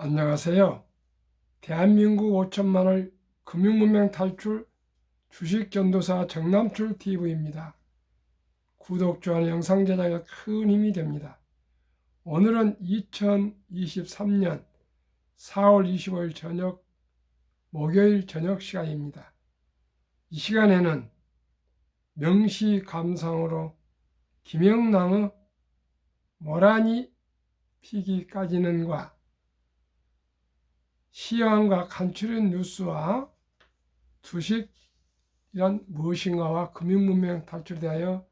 안녕하세요. 대한민국 5천만을 금융문명 탈출 주식전도사 정남출 TV입니다. 구독, 좋아요, 영상 제작에 큰 힘이 됩니다. 오늘은 2023년 4월 25일 저녁 목요일 저녁 시간입니다. 이 시간에는 명시감상으로 김영랑의 모란이 피기까지는과 시황과 간추린 뉴스와 주식이란 무엇인가와 금융문명 탈출에 대하여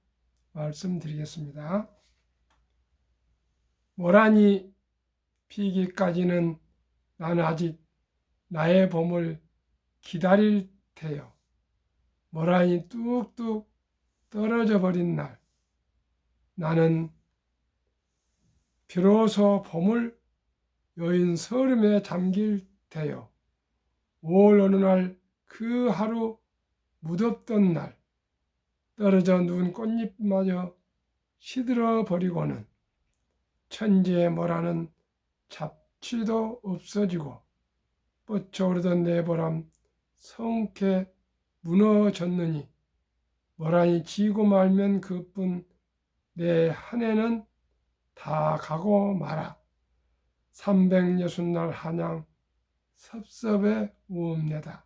말씀드리겠습니다. 모란이 피기까지는 나는 아직 나의 봄을 기다릴 테요. 모란이 뚝뚝 떨어져 버린 날 나는 비로소 봄을 여인 서름에 잠길 테요. 5월 어느 날 그 하루 무덥던 날 떨어져 누운 꽃잎마저 시들어 버리고는 천지의 모라는 잡취도 없어지고 뻗쳐오르던 내 보람 성케 무너졌느니 모란이 지고 말면 그뿐 내 한 해는 다 가고 말아 360날 한양 섭섭해 우옵니다.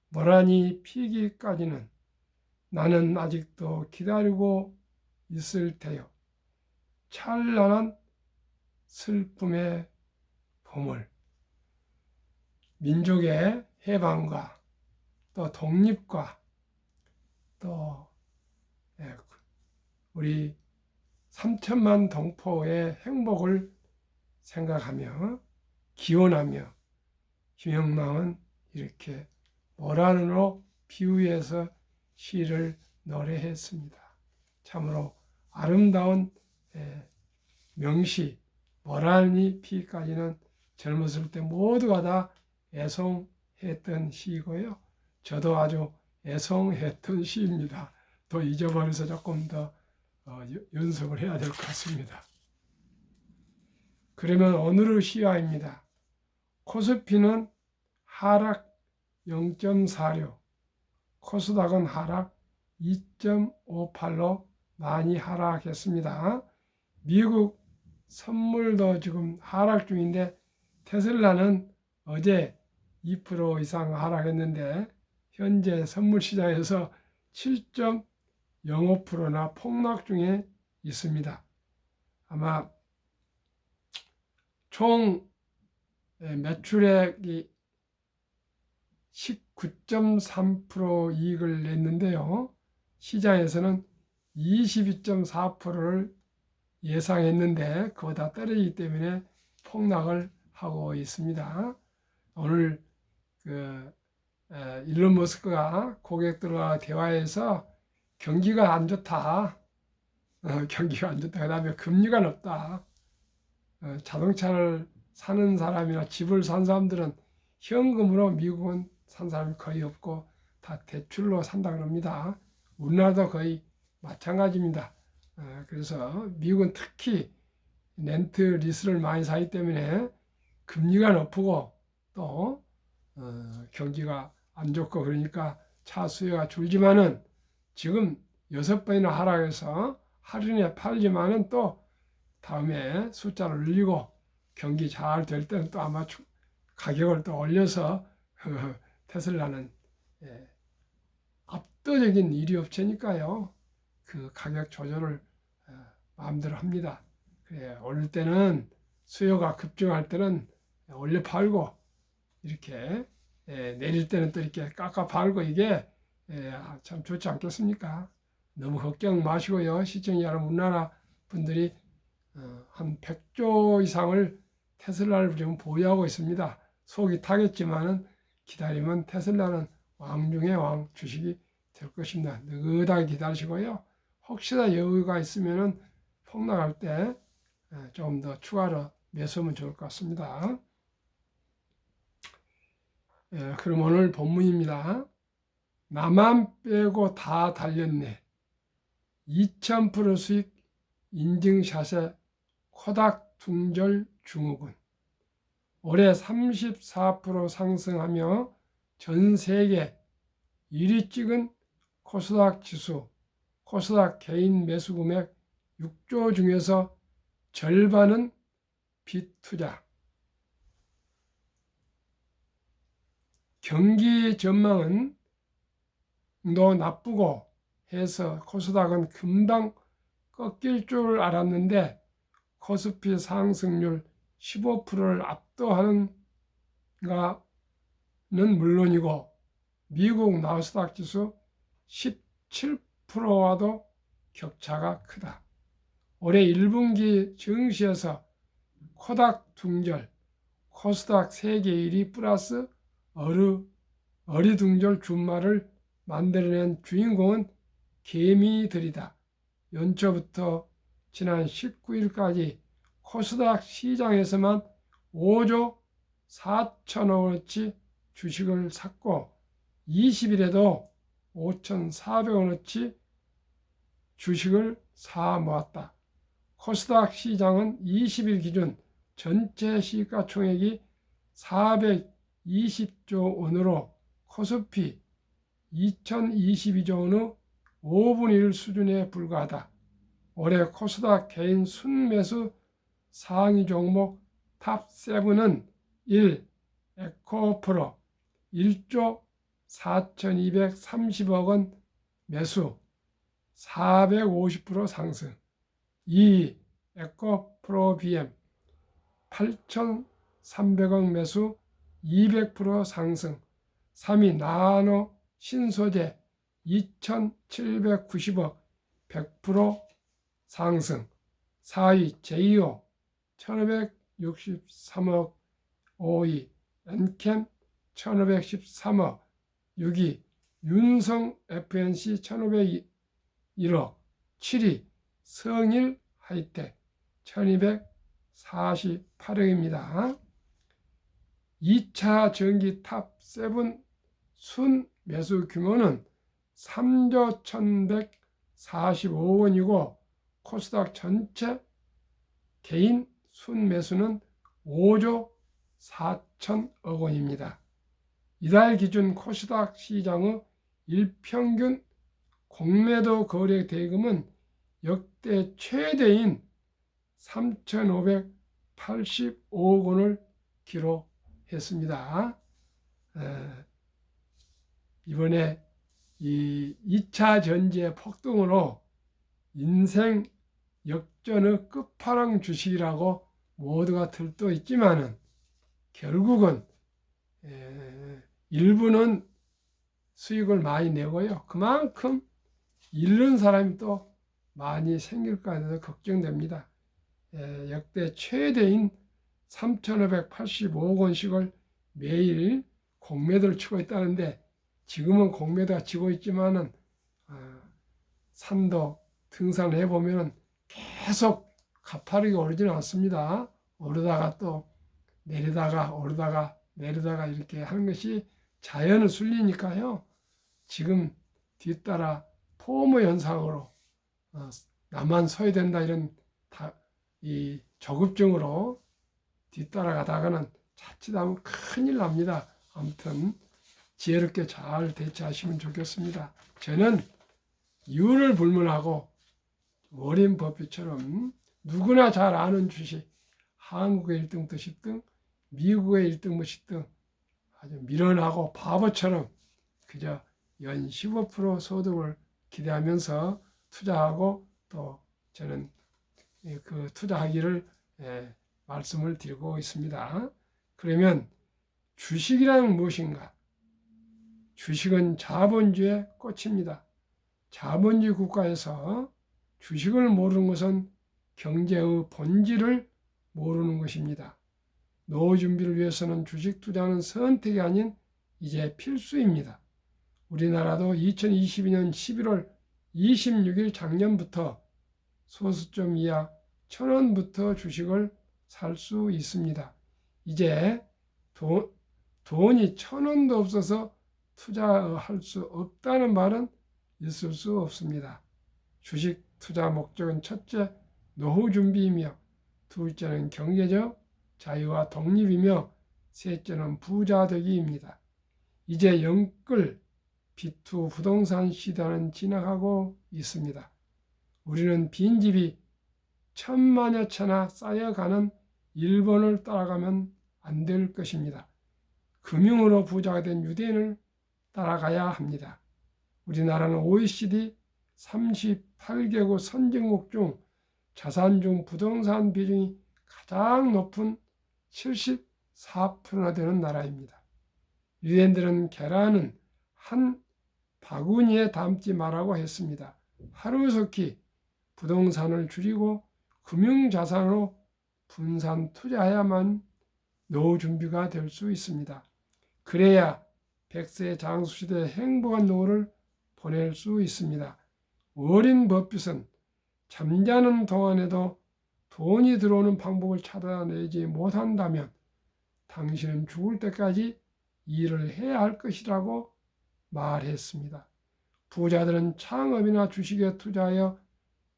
모란이 피기까지는 나는 아직도 기다리고 있을 테요. 찬란한 슬픔의 봄을 민족의 해방과 또 독립과 또 우리 3천만 동포의 행복을 생각하며 기원하며 김영랑은 이렇게 모란으로 비유해서 시를 노래했습니다. 참으로 아름다운 명시 모란이 피기까지는 젊었을 때 모두가 다 애송했던 시이고요. 저도 아주 애송했던 시입니다. 또 잊어버려서 조금 더 연습을 해야 될 것 같습니다. 그러면 오늘의 시화입니다. 코스피는 하락 0.46, 코스닥은 하락 2.58로 많이 하락했습니다. 미국 선물도 지금 하락 중인데 테슬라는 어제 2% 이상 하락했는데 현재 선물 시장에서 7.05%나 폭락 중에 있습니다. 아마 총 매출액이 19.3% 이익을 냈는데요. 시장에서는 22.4%를 예상했는데 그보다 떨어지기 때문에 폭락을 하고 있습니다. 오늘 일론 머스크가 고객들과 대화에서 경기가 안 좋다. 경기가 안 좋다. 그 다음에 금리가 높다. 자동차를 사는 사람이나 집을 산 사람들은 현금으로 미국은 산 사람이 거의 없고 다 대출로 산다 그럽니다. 우리나라도 거의 마찬가지입니다. 그래서 미국은 특히 렌트 리스를 많이 사기 때문에 금리가 높고 또 경기가 안 좋고 그러니까 차 수요가 줄지만은 지금 6번이나 하락해서 할인에 팔지만은 또 다음에 숫자를 늘리고 경기 잘 될 때는 또 아마 가격을 또 올려서 테슬라는 압도적인 1위 업체니까요. 그 가격 조절을 마음대로 합니다. 오를 때는 수요가 급증할 때는 올려 팔고 이렇게 내릴 때는 또 이렇게 깎아 팔고 이게 참 좋지 않겠습니까? 너무 걱정 마시고요. 시청자 여러분, 우리나라 분들이 한 100조 이상을 테슬라를 지금 보유하고 있습니다. 속이 타겠지만은 기다리면 테슬라는 왕 중의 왕 주식이 될 것입니다. 느긋하게 기다리시고요. 혹시나 여유가 있으면은 폭락할 때 좀 더 추가로 매수하면 좋을 것 같습니다. 그럼 오늘 본문입니다. 나만 빼고 다 달렸네. 2000% 수익 인증샷에 코닥 둥절 증후군. 올해 34% 상승하며 전 세계 1위 찍은 코스닥 지수, 코스닥 개인 매수 금액 6조 중에서 절반은 빚 투자. 경기 전망은 더 나쁘고 해서 코스닥은 금방 꺾일 줄 알았는데 코스피 상승률 15%를 압도하는가는 물론이고 미국 나스닥 지수 17%와도 격차가 크다. 올해 1분기 증시에서 코닥 둥절, 코스닥 세계 1위 플러스 어리둥절 준말을 만들어낸 주인공은 개미들이다. 연초부터 지난 19일까지 코스닥 시장에서만 5조 4천억 원어치 주식을 샀고 20일에도 5,400억 원어치 주식을 사 모았다. 코스닥 시장은 20일 기준 전체 시가총액이 420조 원으로 코스피 2022조 원의 5분의 1 수준에 불과하다. 올해 코스닥 개인 순매수 상위 종목 탑7은 1. 에코프로 1조 4,230억 원 매수 450% 상승. 2. 에코프로 BM 8,300억 매수 200% 상승. 3위 나노 신소재 2,790억 100% 상승. 4위 제이오 1,563억 5위 엔캠 1,513억 6위 윤성 FNC 1,501억 7위 성일 하이텍 1,248억입니다. 2차 전기 탑7 순 매수 규모는 3조 1,145억 원이고 코스닥 전체 개인 순 매수는 5조 4천억 원입니다. 이달 기준 코스닥 시장의 일평균 공매도 거래 대금은 역대 최대인 3,585억 원을 기록했습니다. 이번에 이 2차 전지의 폭등으로 인생 역전의 끝판왕 주식이라고 모두가 들떠 있지만은 결국은 일부는 수익을 많이 내고요. 그만큼 잃는 사람이 또 많이 생길까 해서 걱정됩니다. 역대 최대인 3,585억 원씩을 매일 공매도를 치고 있다는데 지금은 공매도가 지고 있지만은 산도 등산을 해보면 계속 가파르게 오르지는 않습니다. 오르다가 또 내리다가 오르다가 내리다가 이렇게 하는 것이 자연의 순리니까요. 지금 뒤따라 포모 현상으로 나만 서야 된다 이런 이 조급증으로 뒤따라가다가는 자칫하면 큰일 납니다. 아무튼 지혜롭게 잘 대처하시면 좋겠습니다. 저는 이유를 불문하고 워렌 버핏처럼 누구나 잘 아는 주식, 한국의 1등 또 10등, 미국의 1등 뭐 10등 아주 미련하고 바보처럼 그저 연 15% 소득을 기대하면서 투자하고 또 저는 그 투자하기를 말씀을 드리고 있습니다. 그러면 주식이란 무엇인가? 주식은 자본주의 꽃입니다. 자본주의 국가에서 주식을 모르는 것은 경제의 본질을 모르는 것입니다. 노후 준비를 위해서는 주식 투자는 선택이 아닌 이제 필수입니다. 우리나라도 2022년 11월 26일 작년부터 소수점 이하 1,000원부터 주식을 살 수 있습니다. 이제 돈이 1,000원도 없어서 투자할 수 없다는 말은 있을 수 없습니다. 주식 투자 목적은 첫째, 노후 준비이며 둘째는 경제적 자유와 독립이며 셋째는 부자 되기입니다. 이제 영끌 B2 부동산 시대는 지나가고 있습니다. 우리는 빈집이 천만여 채나 쌓여가는 일본을 따라가면 안 될 것입니다. 금융으로 부자가 된 유대인을 따라가야 합니다. 우리나라는 OECD 38개국 선진국 중 자산 중 부동산 비중이 가장 높은 74%나 되는 나라입니다. 유대인들은 계란은 한 바구니에 담지 말라고 했습니다. 하루속히 부동산을 줄이고 금융자산으로 분산 투자해야만 노후 준비가 될 수 있습니다. 그래야 100세 장수시대의 행복한 노후를 보낼 수 있습니다. 워린 버핏은 잠자는 동안에도 돈이 들어오는 방법을 찾아내지 못한다면 당신은 죽을 때까지 일을 해야 할 것이라고 말했습니다. 부자들은 창업이나 주식에 투자하여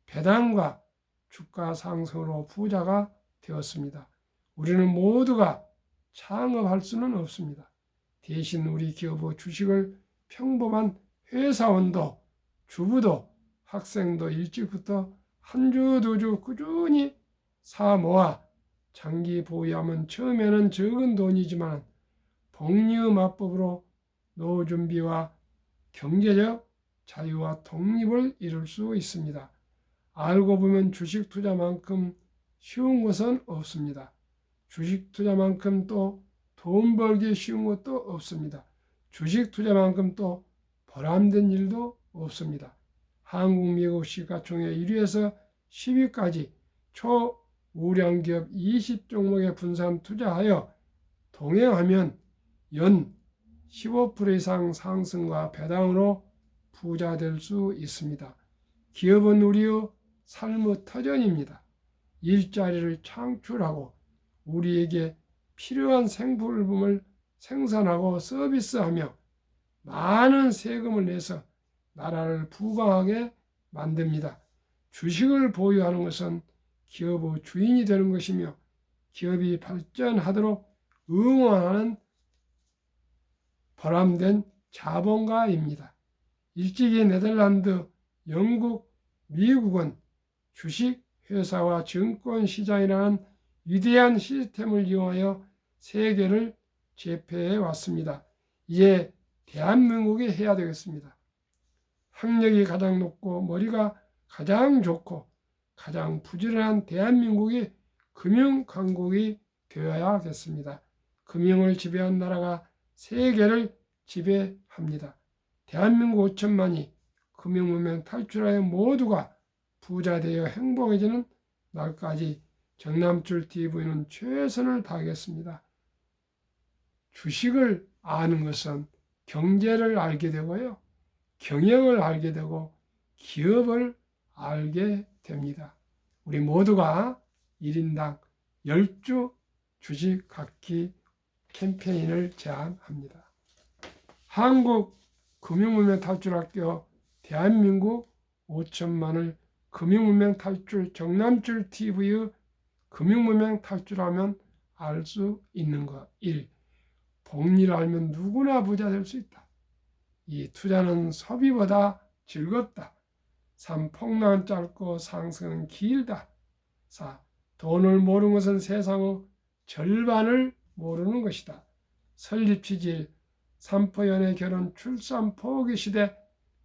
배당과 주가 상승으로 부자가 되었습니다. 우리는 모두가 창업할 수는 없습니다. 대신 우리 기업의 주식을 평범한 회사원도, 주부도, 학생도 일찍부터 한 주, 두 주 꾸준히 사 모아 장기 보유하면 처음에는 적은 돈이지만 복리의 마법으로 노후 준비와 경제적 자유와 독립을 이룰 수 있습니다. 알고 보면 주식 투자만큼 쉬운 것은 없습니다. 주식 투자만큼 또 돈 벌기 쉬운 것도 없습니다. 주식 투자만큼 또 보람된 일도 없습니다. 한국, 미국 시가총액 1위에서 10위까지 초우량 기업 20종목에 분산 투자하여 동행하면 연 15% 이상 상승과 배당으로 부자 될 수 있습니다. 기업은 우리의 삶의 터전입니다. 일자리를 창출하고 우리에게 필요한 생필품을 생산하고 서비스하며 많은 세금을 내서 나라를 부강하게 만듭니다. 주식을 보유하는 것은 기업의 주인이 되는 것이며 기업이 발전하도록 응원하는 보람된 자본가입니다. 일찍이 네덜란드, 영국, 미국은 주식회사와 증권시장이라는 위대한 시스템을 이용하여 세계를 제패해 왔습니다. 이제 대한민국이 해야 되겠습니다. 학력이 가장 높고 머리가 가장 좋고 가장 부지런한 대한민국이 금융강국이 되어야겠습니다. 금융을 지배한 나라가 세계를 지배합니다. 대한민국 5천만이 금융문명 탈출하여 모두가 부자 되어 행복해지는 날까지 정남출TV는 최선을 다하겠습니다. 주식을 아는 것은 경제를 알게 되고요. 경영을 알게 되고 기업을 알게 됩니다. 우리 모두가 1인당 10주 주식 갖기 캠페인을 제안합니다. 한국금융문명 탈출학교 대한민국 5천만을 금융문명 탈출 정남출TV의 금융문명 탈출하면 알 수 있는 것. 1. 복리를 알면 누구나 부자 될 수 있다. 2. 투자는 소비보다 즐겁다. 3. 폭락은 짧고 상승은 길다. 4. 돈을 모르는 것은 세상의 절반을 모르는 것이다. 설립 취지일 삼포연애 결혼 출산 포기 시대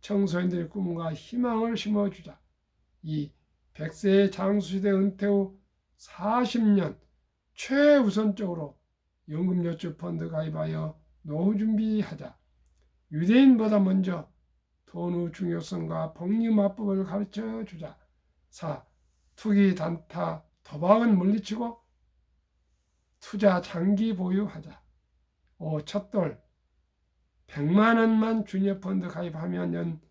청소년들의 꿈과 희망을 심어주자. 2. 100세의 장수시대 은퇴 후 40년 최우선적으로 연금저축펀드 가입하여 노후 준비하자. 유대인보다 먼저 돈의 중요성과 복리마법을 가르쳐주자. 4. 투기, 단타, 도박은 물리치고 투자 장기 보유하자. 5. 첫돌 100만 원만 주니어펀드 가입하면 연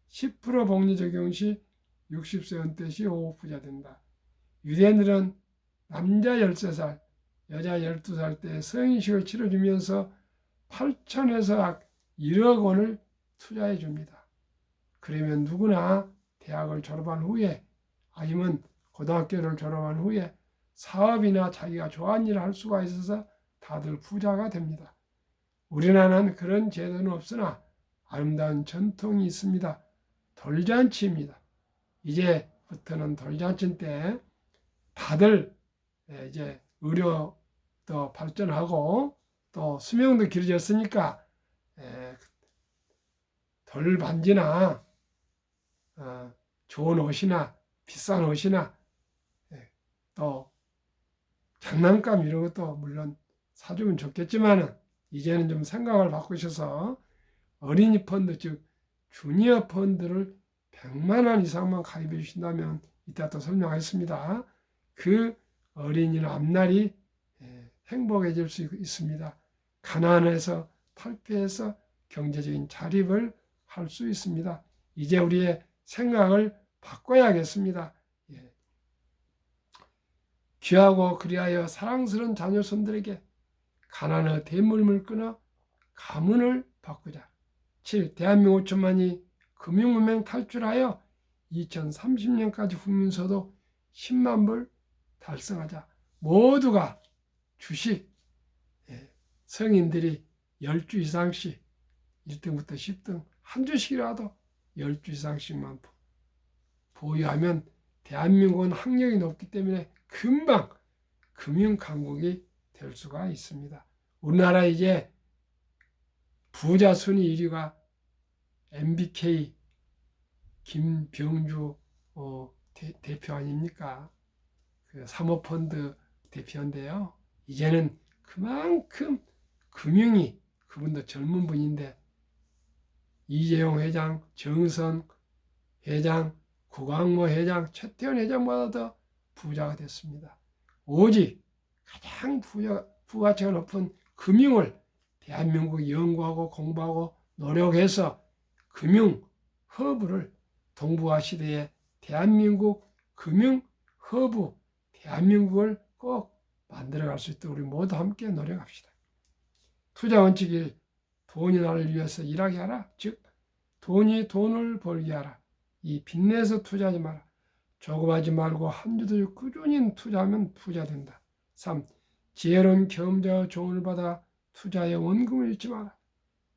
10% 복리 적용 시 60세 은퇴 시 5억 부자 된다. 유대인들은 남자 13살, 여자 12살 때 성인식을 치러주면서 8천에서 1억 원을 투자해 줍니다. 그러면 누구나 대학을 졸업한 후에 아니면 고등학교를 졸업한 후에 사업이나 자기가 좋아하는 일을 할 수가 있어서 다들 부자가 됩니다. 우리나라는 그런 제도는 없으나 아름다운 전통이 있습니다. 돌잔치입니다. 이제부터는 돌잔치 때 다들 이제 의료도 발전하고 또 수명도 길어졌으니까 돌반지나 좋은 옷이나 비싼 옷이나 또 장난감 이런 것도 물론 사주면 좋겠지만은 이제는 좀 생각을 바꾸셔서 어린이 펀드 즉 주니어 펀드를 100만 원 이상만 가입해 주신다면 이따 또 설명하겠습니다. 그 어린이는 앞날이 행복해질 수 있습니다. 가난해서 탈피해서 경제적인 자립을 할 수 있습니다. 이제 우리의 생각을 바꿔야겠습니다. 귀하고 그리하여 사랑스러운 자녀손들에게 가난의 대물림을 끊어 가문을 바꾸자. 7. 대한민국 5천만이 금융문명 탈출하여 2030년까지 국민소득 10만 불 달성하자. 모두가 주식, 성인들이 10주 이상씩 1등부터 10등 한 주씩이라도 10주 이상씩만 보유하면 대한민국은 학력이 높기 때문에 금방 금융강국이 될 수가 있습니다. 우리나라 이제 부자 순위 1위가 MBK 김병주 대표 아닙니까? 그 사모펀드 대표인데요. 이제는 그만큼 금융이 그분도 젊은 분인데 이재용 회장, 정선 회장, 구광모 회장, 최태원 회장보다 더 부자가 됐습니다. 오직 가장 부가치가 높은 금융을 대한민국이 연구하고 공부하고 노력해서 금융 허브를 동북아 시대에 대한민국 금융 허브 대한민국을 꼭 만들어갈 수 있도록 우리 모두 함께 노력합시다. 투자 원칙 1. 돈이 나를 위해서 일하게 하라. 즉 돈이 돈을 벌게 하라. 이 빚내서 투자하지 마라. 조급하지 말고 한 주도 꾸준히 투자하면 부자 된다. 3. 지혜로운 경험자의 조언을 받아 투자에 원금을 잃지 마라.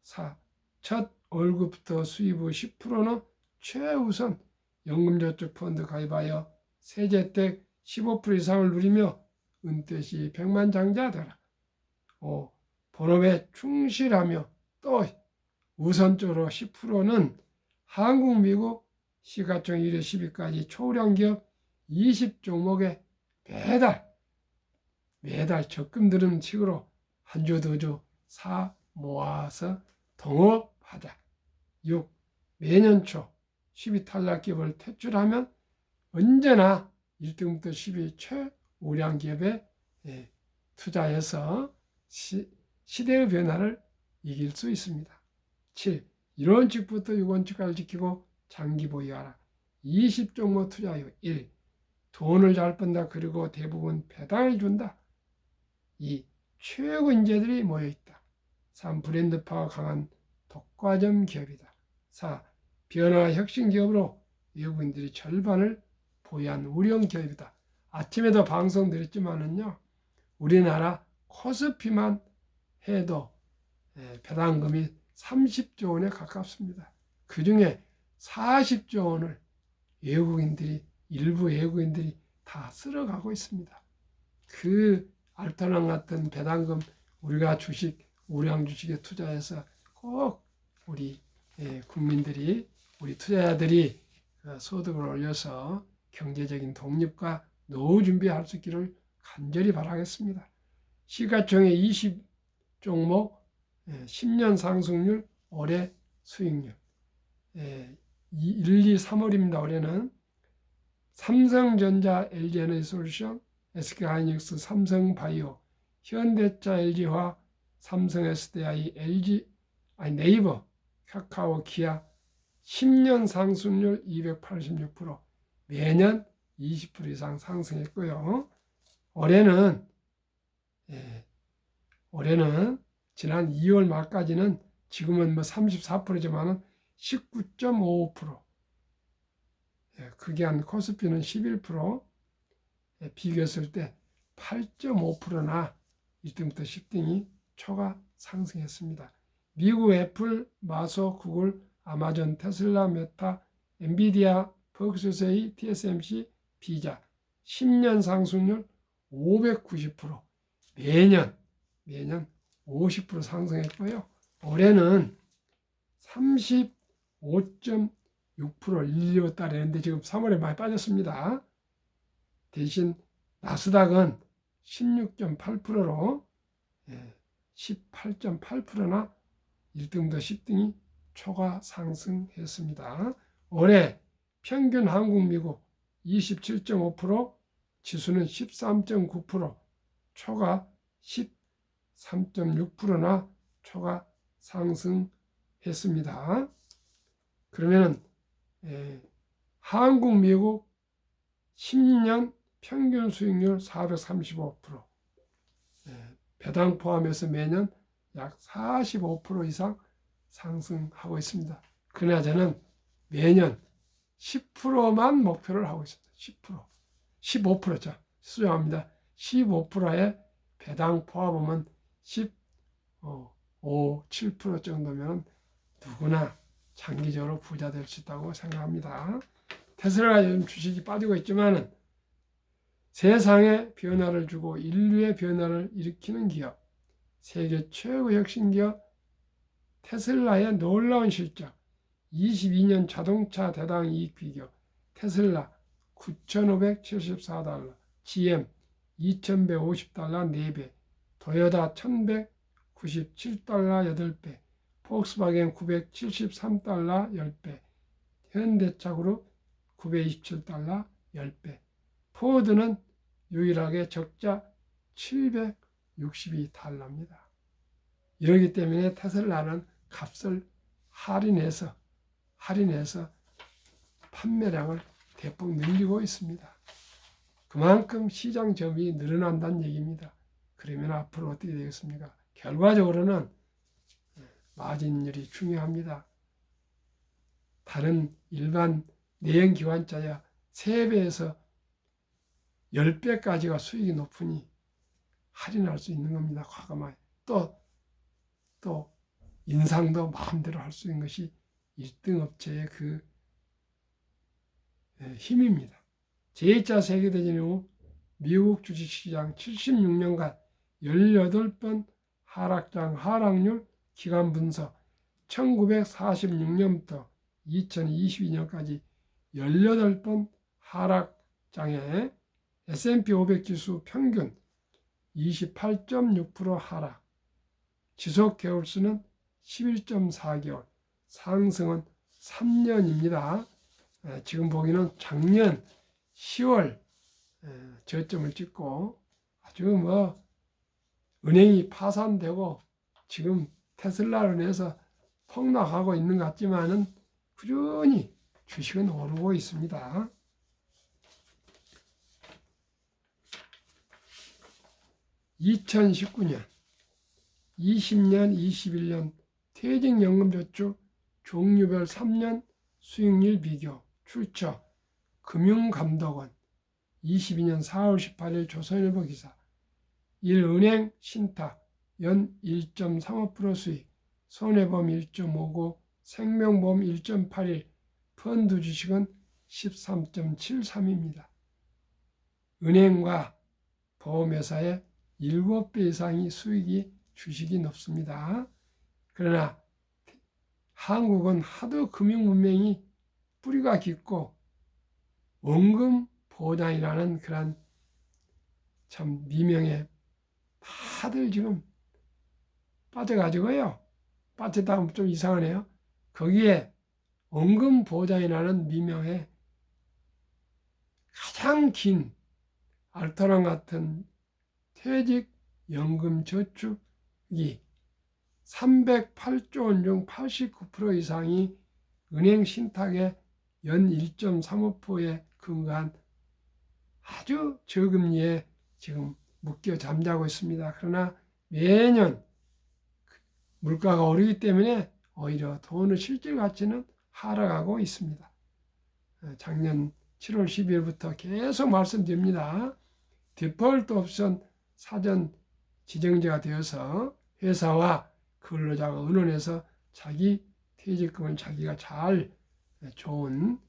4. 첫 월급부터 수입 후 10%는 최우선 연금저축 펀드 가입하여 세제댁 15% 이상을 누리며 은퇴 시 백만장자 되라. 5. 본업에 충실하며 또 우선적으로 10%는 한국, 미국 시가총 1회 10위까지 초우량 기업 20종목에 매달 적금 들은 식으로 한 주, 두 주 사 모아서 동업하자. 6. 매년 초 10위 탈락 기업을 퇴출하면 언제나 1등부터 10위 최우량 기업에 투자해서 시대의 변화를 이길 수 있습니다. 7. 1원칙부터 6원칙까지 지키고 장기 보유하라. 20종목 투자요. 1. 돈을 잘 번다. 그리고 대부분 배당을 준다. 2. 최고 인재들이 모여있다. 3. 브랜드파가 강한 독과점 기업이다. 4. 변화 혁신 기업으로 외국인들이 절반을 보유한 우령 기업이다. 아침에도 방송 드렸지만은요, 우리나라 코스피만 해도 배당금이 30조 원에 가깝습니다. 그 중에 40조 원을 일부 외국인들이 다 쓸어가고 있습니다. 그 알토란 같은 배당금 우리가 우량 주식에 투자해서 꼭 우리 국민들이, 우리 투자자들이 소득을 올려서 경제적인 독립과 노후 준비할 수 있기를 간절히 바라겠습니다. 시가총액 20종목 10년 상승률, 올해 수익률 1, 2, 3월입니다. 올해는 삼성전자, LG에너지솔루션, SK하이닉스, 삼성바이오, 현대차, LG화, 삼성 SDI, 네이버, 카카오, 기아 10년 상승률 286%, 매년 20% 이상 상승했고요. 올해는 지난 2월 말까지는 지금은 34%지만은 19.55%. 그게 한 코스피는 11%. 비교했을 때 8.5%나 1등부터 10등이 초과 상승했습니다. 미국 애플, 마소, 구글, 아마존, 테슬라, 메타, 엔비디아, 벅스세이, TSMC, 비자 10년 상승률 590%, 매년 50% 상승했고요. 올해는 35.6%를 1년 따르는데 지금 3월에 많이 빠졌습니다. 대신 나스닥은 16.8%로 18.8%나 1등부터 10등이 초과 상승했습니다. 올해 평균 한국, 미국 27.5%, 지수는 13.9%, 초과 13.6%나 초과 상승했습니다. 그러면 한국, 미국 10년 평균 수익률 435%, 배당 포함해서 매년 약 45% 이상 상승하고 있습니다. 그러나 저는 매년 10%만 목표를 하고 있습니다. 10%, 15%죠. 수정합니다. 15%의 배당 포함하면 7% 정도면 누구나 장기적으로 부자 될 수 있다고 생각합니다. 테슬라가 요즘 주식이 빠지고 있지만 세상에 변화를 주고 인류의 변화를 일으키는 기업, 세계 최고 혁신 기업 테슬라의 놀라운 실적, 22년 자동차 대당 이익 비교, 테슬라 9,574달러, GM 2,150달러 4배, 도요타 1,197달러 8배, 폭스바겐 973달러 10배, 현대차 그룹 927달러 10배, 포드는 유일하게 적자 762달러입니다. 이러기 때문에 테슬라는 값을 할인해서 판매량을 대폭 늘리고 있습니다. 그만큼 시장 점유율이 늘어난다는 얘기입니다. 그러면 앞으로 어떻게 되겠습니까? 결과적으로는 마진율이 중요합니다. 다른 일반 내연기관차야 3배에서 10배까지가 수익이 높으니 할인할 수 있는 겁니다. 과감하게. 또 인상도 마음대로 할 수 있는 것이 1등 업체의 그 힘입니다. 제2차 세계대전 이후 미국 주식시장 76년간 18번 하락률 기간 분석, 1946년부터 2022년까지 18번 하락장에 S&P 500 지수 평균 28.6% 하락, 지속 개월수는 11.4개월, 상승은 3년입니다. 지금 보기는 작년 10월 저점을 찍고 아주 은행이 파산되고 지금 테슬라로 인해서 폭락하고 있는 것 같지만은 꾸준히 주식은 오르고 있습니다. 2019년, 20년, 21년 퇴직연금저축 종류별 3년 수익률 비교 출처 금융감독원 22년 4월 18일 조선일보 기사 1은행 신탁 연 1.35% 수익 손해보험 1.59 생명보험 1.81 펀드 주식은 13.73입니다. 은행과 보험회사의 7배 이상이 수익이 주식이 높습니다. 그러나 한국은 하도 금융문명이 뿌리가 깊고 원금 보장이라는 그런 참 미명에 다들 지금 빠져가지고요. 빠졌다 하면 좀 이상하네요. 거기에 원금 보장이라는 미명에 가장 긴 알토란 같은 퇴직연금 저축이 308조 원 중 89% 이상이 은행 신탁의 연 1.35%에 근거한 아주 저금리에 지금 묶여 잠자고 있습니다. 그러나 매년 물가가 오르기 때문에 오히려 돈의 실질 가치는 하락하고 있습니다. 작년 7월 12일부터 계속 말씀드립니다. 디폴트 옵션 사전 지정자가 되어서 회사와 근로자가 의논해서 자기 퇴직금을 자기가 잘 좋은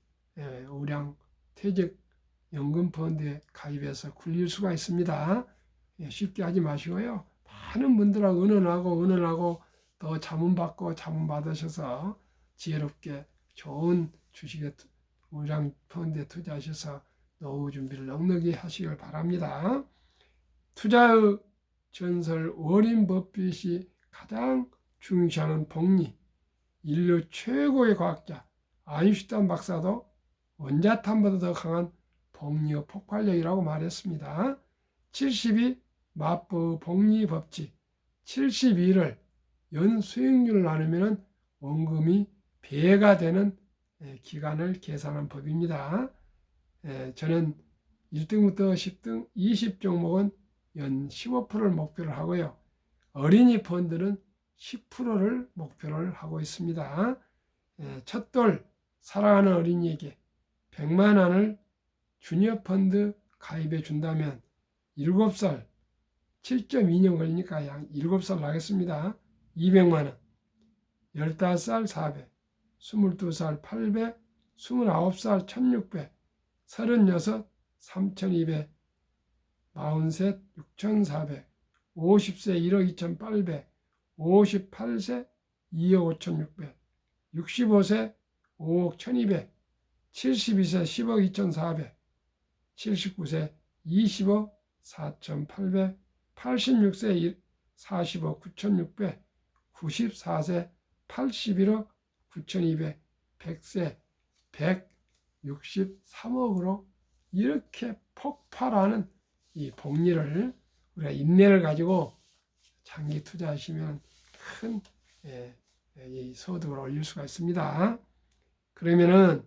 우량 퇴직연금 펀드에 가입해서 굴릴 수가 있습니다. 쉽게 하지 마시고요. 많은 분들하고 의논하고 또 자문받고 자문받으셔서 지혜롭게 좋은 주식에 우량 펀드에 투자하셔서 노후 준비를 넉넉히 하시길 바랍니다. 투자의 전설 워렌 버핏이 가장 중시하는 복리, 인류 최고의 과학자 아인슈타인 박사도 원자탄보다 더 강한 복리의 폭발력이라고 말했습니다. 72 마법의 복리 법칙, 72를 연 수익률을 나누면 원금이 배가 되는 기간을 계산한 법입니다. 저는 1등부터 10등 20종목은 연 15%를 목표로 하고요. 어린이 펀드는 10%를 목표를 하고 있습니다. 첫돌 사랑하는 어린이에게 100만 원을 주니어 펀드 가입해 준다면 7살 7.2년 걸리니까 약 7살 나겠습니다. 200만 원, 15살 400, 22살 800, 29살 1600, 36 3200, 43 6400, 50세 1억 2800, 58세 2억 5600, 65세 5억 1200, 72세 10억 2400, 79세 20억 4800, 86세 40억 9600, 94세 81억 9200, 100세 163억으로 이렇게 폭발하는 이 복리를 우리가 인내를 가지고 장기 투자하시면 큰 이 소득을 올릴 수가 있습니다. 그러면은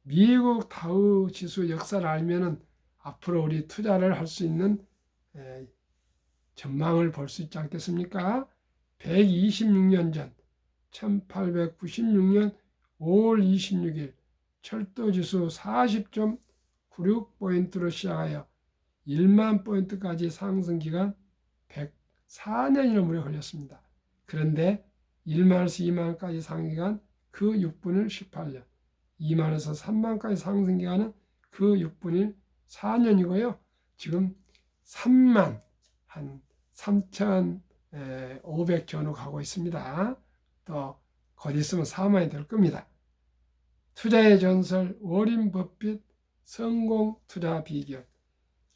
미국 다우 지수 역사를 알면은 앞으로 우리 투자를 할 수 있는 전망을 볼 수 있지 않겠습니까? 126년 전 1896년 5월 26일 철도지수 40.96포인트로 시작하여 1만 포인트까지 상승 기간 104년이나 무려 걸렸습니다. 그런데 1만에서 2만까지 상승 기간 그 6분의 18년, 2만에서 3만까지 상승 기간은 그 6분의 4년이고요. 지금 3만 한 3,500 전후 가고 있습니다. 또 곧 있으면 4만이 될 겁니다. 투자의 전설 워렌 버핏 성공 투자 비결,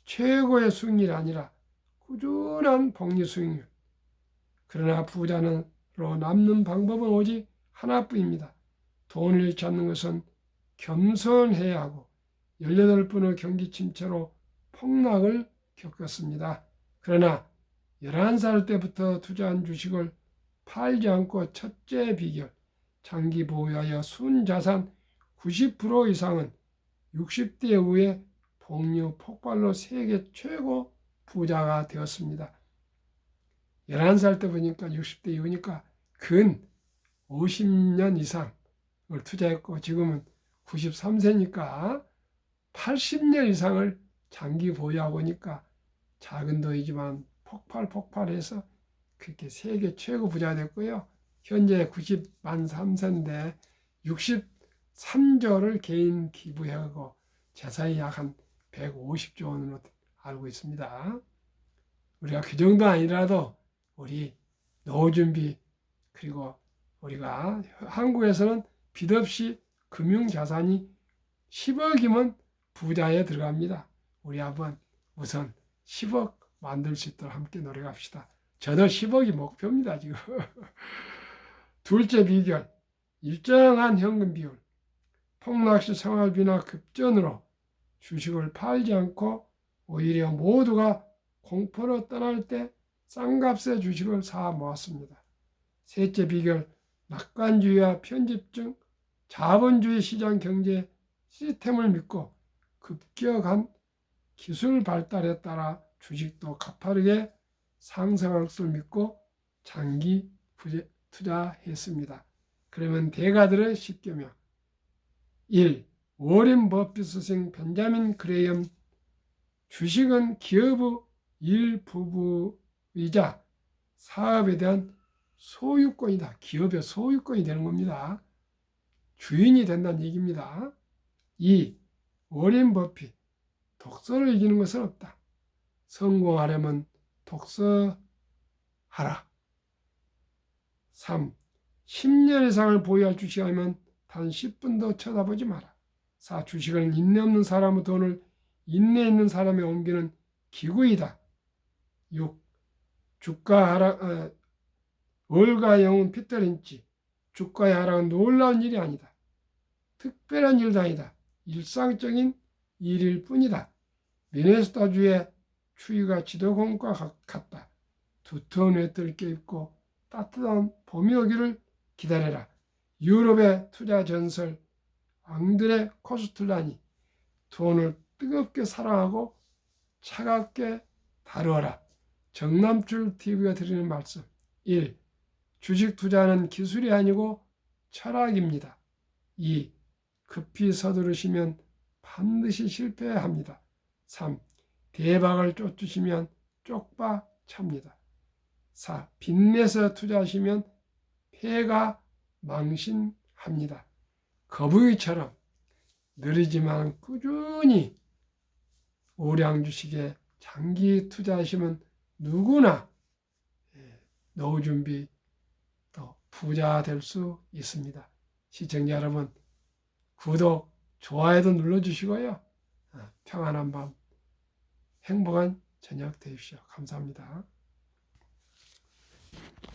최고의 수익률이 아니라 꾸준한 복리 수익률. 그러나 부자로 남는 방법은 오직 하나뿐입니다. 돈을 잃지 않는 것은 겸손해야 하고 18번의 경기 침체로 폭락을 겪었습니다. 그러나 11살 때부터 투자한 주식을 팔지 않고 첫째 비결, 장기 보유하여 순자산 90% 이상은 60대 이후에 복리 폭발로 세계 최고 부자가 되었습니다. 11살 때 보니까 60대 이후니까 근 50년 이상을 투자했고 지금은 93세니까 80년 이상을 장기 보유하고 있으니까 작은 돈이지만 폭발해서 그렇게 세계 최고 부자가 됐고요. 현재 90만 3세인데 63조를 개인 기부하고 재산이 약 한 150조 원으로 알고 있습니다. 우리가 그 정도 아니라도 우리 노후 준비, 그리고 우리가 한국에서는 빚 없이 금융자산이 10억이면 부자에 들어갑니다. 우리 한번 우선 10억 만들 수 있도록 함께 노력합시다. 저도 10억이 목표입니다, 지금. 둘째 비결, 일정한 현금 비율. 폭락시 생활비나 급전으로 주식을 팔지 않고 오히려 모두가 공포로 떠날 때 싼값의 주식을 사 모았습니다. 셋째 비결, 낙관주의와 편집증, 자본주의 시장 경제 시스템을 믿고 급격한 기술 발달에 따라 주식도 가파르게 상승할 것을 믿고 장기 투자했습니다. 그러면 대가들의 10개명. 1. 워렌 버핏 스승 벤자민 그레이엄, 주식은 기업의 일부분이자 사업에 대한 소유권이다. 기업의 소유권이 되는 겁니다. 주인이 된다는 얘기입니다. 2. 워렌 버핏. 독서를 이기는 것은 없다. 성공하려면 독서하라. 3. 10년 이상을 보유할 주식이면 단 10분도 쳐다보지 마라. 4. 주식은 인내 없는 사람의 돈을 인내 있는 사람에 옮기는 기구이다. 6. 주가 하락, 월가 영웅 피터 린치. 주가의 하락은 놀라운 일이 아니다. 특별한 일도 아니다. 일상적인 일일 뿐이다. 미네소타주의 추위가 지도공과 같다. 두터운 외투를 껴입고 따뜻한 봄이 오기를 기다려라. 유럽의 투자 전설 앙드레 코스툴라니. 돈을 뜨겁게 사랑하고 차갑게 다루어라. 정남출 TV가 드리는 말씀. 1. 주식 투자는 기술이 아니고 철학입니다. 2. 급히 서두르시면 반드시 실패합니다. 3. 대박을 쫓으시면 쪽박 찹니다. 4. 빚내서 투자하시면 폐가 망신합니다. 거북이처럼 느리지만 꾸준히 우량 주식에 장기 투자하시면 누구나 노후 준비 또 부자 될 수 있습니다. 시청자 여러분, 구독, 좋아요도 눌러주시고요. 평안한 밤, 행복한 저녁 되십시오. 감사합니다.